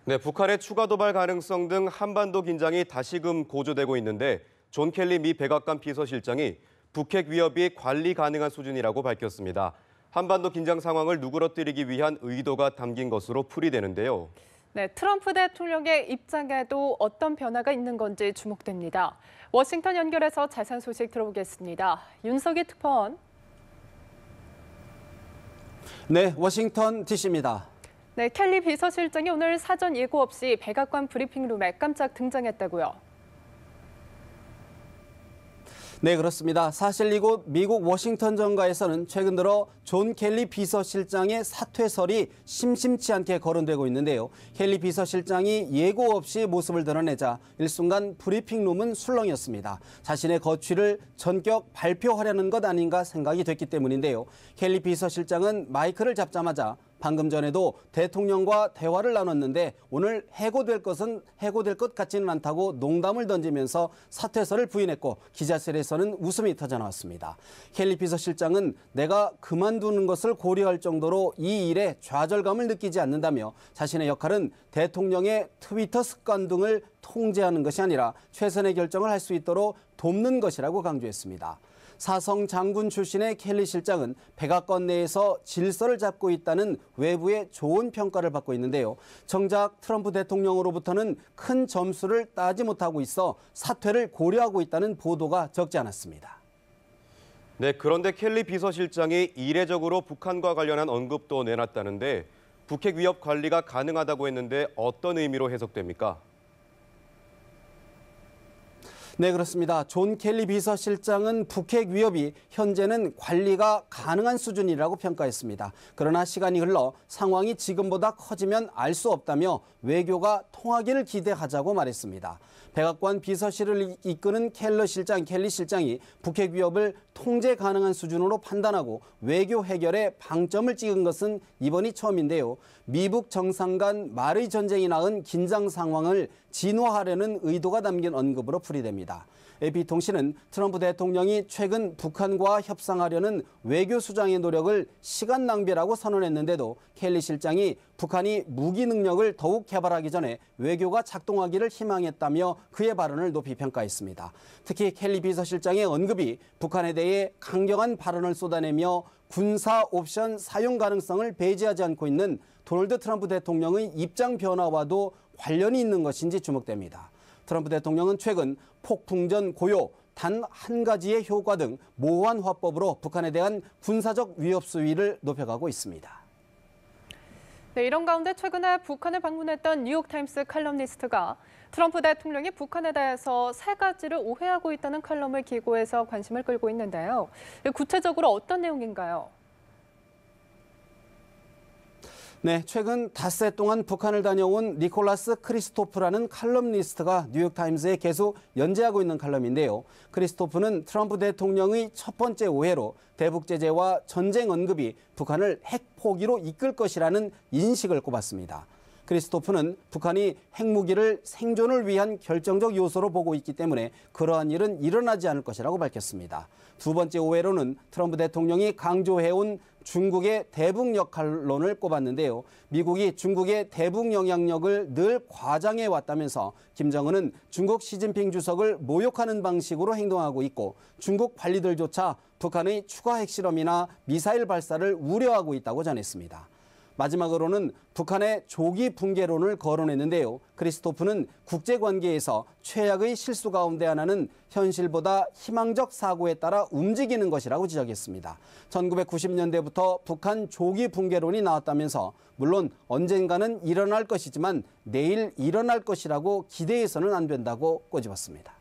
네, 북한의 추가 도발 가능성 등 한반도 긴장이 다시금 고조되고 있는데 존 켈리 미 백악관 비서실장이 북핵 위협이 관리 가능한 수준이라고 밝혔습니다. 한반도 긴장 상황을 누그러뜨리기 위한 의도가 담긴 것으로 풀이되는데요. 네, 트럼프 대통령의 입장에도 어떤 변화가 있는 건지 주목됩니다. 워싱턴 연결해서 자세한 소식 들어보겠습니다. 윤석희 특파원. 네, 워싱턴 DC입니다. 네, 켈리 비서실장이 오늘 사전 예고 없이 백악관 브리핑룸에 깜짝 등장했다고요. 네, 그렇습니다. 사실 이곳 미국 워싱턴 정가에서는 최근 들어 존 켈리 비서실장의 사퇴설이 심심치 않게 거론되고 있는데요. 켈리 비서실장이 예고 없이 모습을 드러내자 일순간 브리핑룸은 술렁이었습니다. 자신의 거취를 전격 발표하려는 것 아닌가 생각이 됐기 때문인데요. 켈리 비서실장은 마이크를 잡자마자 방금 전에도 대통령과 대화를 나눴는데 오늘 해고될 것 같지는 않다고 농담을 던지면서 사퇴설을 부인했고 기자실에서는 웃음이 터져나왔습니다. 켈리 비서실장은 내가 그만두는 것을 고려할 정도로 이 일에 좌절감을 느끼지 않는다며 자신의 역할은 대통령의 트위터 습관 등을 통제하는 것이 아니라 최선의 결정을 할 수 있도록 돕는 것이라고 강조했습니다. 사성 장군 출신의 켈리 실장은 백악관 내에서 질서를 잡고 있다는 외부의 좋은 평가를 받고 있는데요. 정작 트럼프 대통령으로부터는 큰 점수를 따지 못하고 있어 사퇴를 고려하고 있다는 보도가 적지 않았습니다. 네, 그런데 켈리 비서실장이 이례적으로 북한과 관련한 언급도 내놨다는데 북핵 위협 관리가 가능하다고 했는데 어떤 의미로 해석됩니까? 네, 그렇습니다. 존 켈리 비서실장은 북핵 위협이 현재는 관리가 가능한 수준이라고 평가했습니다. 그러나 시간이 흘러 상황이 지금보다 커지면 알 수 없다며 외교가 통하기를 기대하자고 말했습니다. 백악관 비서실을 이끄는 켈리 실장이 북핵 위협을 통제 가능한 수준으로 판단하고 외교 해결에 방점을 찍은 것은 이번이 처음인데요. 미북 정상 간 말의 전쟁이 낳은 긴장 상황을 진화하려는 의도가 담긴 언급으로 풀이됩니다. AP통신은 트럼프 대통령이 최근 북한과 협상하려는 외교 수장의 노력을 시간 낭비라고 선언했는데도 켈리 실장이 북한이 무기 능력을 더욱 개발하기 전에 외교가 작동하기를 희망했다며 그의 발언을 높이 평가했습니다. 특히 켈리 비서실장의 언급이 북한에 대해 강경한 발언을 쏟아내며 군사 옵션 사용 가능성을 배제하지 않고 있는 도널드 트럼프 대통령의 입장 변화와도 관련이 있는 것인지 주목됩니다. 트럼프 대통령은 최근 폭풍전 고요, 단 한 가지의 효과 등 모호한 화법으로 북한에 대한 군사적 위협 수위를 높여가고 있습니다. 네, 이런 가운데 최근에 북한을 방문했던 뉴욕타임스 칼럼니스트가 트럼프 대통령이 북한에 대해서 세 가지를 오해하고 있다는 칼럼을 기고해서 관심을 끌고 있는데요. 구체적으로 어떤 내용인가요? 네, 최근 닷새 동안 북한을 다녀온 니콜라스 크리스토프라는 칼럼니스트가 뉴욕타임스에 계속 연재하고 있는 칼럼인데요. 크리스토프는 트럼프 대통령의 첫 번째 오해로 대북 제재와 전쟁 언급이 북한을 핵 포기로 이끌 것이라는 인식을 꼽았습니다. 크리스토프는 북한이 핵무기를 생존을 위한 결정적 요소로 보고 있기 때문에 그러한 일은 일어나지 않을 것이라고 밝혔습니다. 두 번째 오해로는 트럼프 대통령이 강조해온 중국의 대북 역할론을 꼽았는데요. 미국이 중국의 대북 영향력을 늘 과장해 왔다면서 김정은은 중국 시진핑 주석을 모욕하는 방식으로 행동하고 있고 중국 관리들조차 북한의 추가 핵실험이나 미사일 발사를 우려하고 있다고 전했습니다. 마지막으로는 북한의 조기 붕괴론을 거론했는데요. 크리스토프는 국제관계에서 최악의 실수 가운데 하나는 현실보다 희망적 사고에 따라 움직이는 것이라고 지적했습니다. 1990년대부터 북한 조기 붕괴론이 나왔다면서 물론 언젠가는 일어날 것이지만 내일 일어날 것이라고 기대해서는 안 된다고 꼬집었습니다.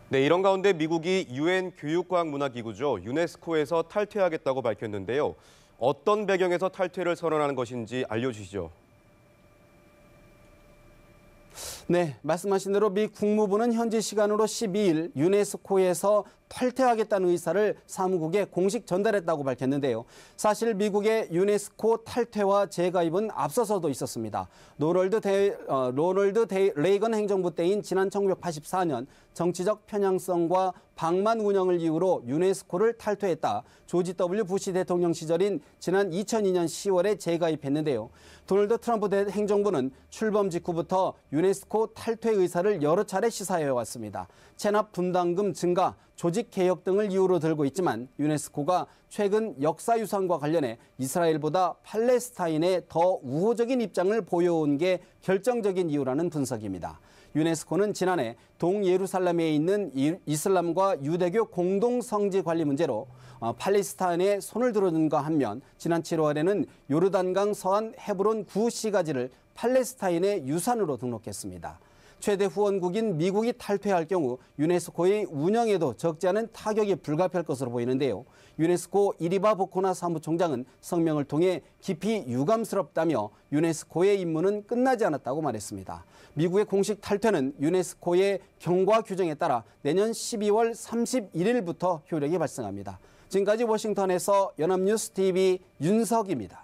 네, 이런 가운데 미국이 유엔 교육과학문화기구죠. 유네스코에서 탈퇴하겠다고 밝혔는데요. 어떤 배경에서 탈퇴를 선언하는 것인지 알려주시죠. 네, 말씀하신 대로 미 국무부는 현지 시간으로 12일 유네스코에서 탈퇴하겠다는 의사를 사무국에 공식 전달했다고 밝혔는데요. 사실 미국의 유네스코 탈퇴와 재가입은 앞서서도 있었습니다. 로널드 레이건 행정부 때인 지난 1984년 정치적 편향성과 방만 운영을 이유로 유네스코를 탈퇴했다. 조지 W. 부시 대통령 시절인 지난 2002년 10월에 재가입했는데요. 도널드 트럼프 행정부는 출범 직후부터 유네스코 탈퇴 의사를 여러 차례 시사해왔습니다. 체납 분담금 증가, 조직 개혁 등을 이유로 들고 있지만 유네스코가 최근 역사유산과 관련해 이스라엘보다 팔레스타인에 더 우호적인 입장을 보여온 게 결정적인 이유라는 분석입니다. 유네스코는 지난해 동예루살렘에 있는 이슬람과 유대교 공동성지 관리 문제로 팔레스타인에 손을 들어준가 한면 지난 7월에는 요르단강 서안 헤브론 구 시가지를 팔레스타인의 유산으로 등록했습니다. 최대 후원국인 미국이 탈퇴할 경우 유네스코의 운영에도 적지 않은 타격이 불가피할 것으로 보이는데요. 유네스코 이리바 보코나 사무총장은 성명을 통해 깊이 유감스럽다며 유네스코의 임무는 끝나지 않았다고 말했습니다. 미국의 공식 탈퇴는 유네스코의 경과 규정에 따라 내년 12월 31일부터 효력이 발생합니다. 지금까지 워싱턴에서 연합뉴스 TV 윤석입니다.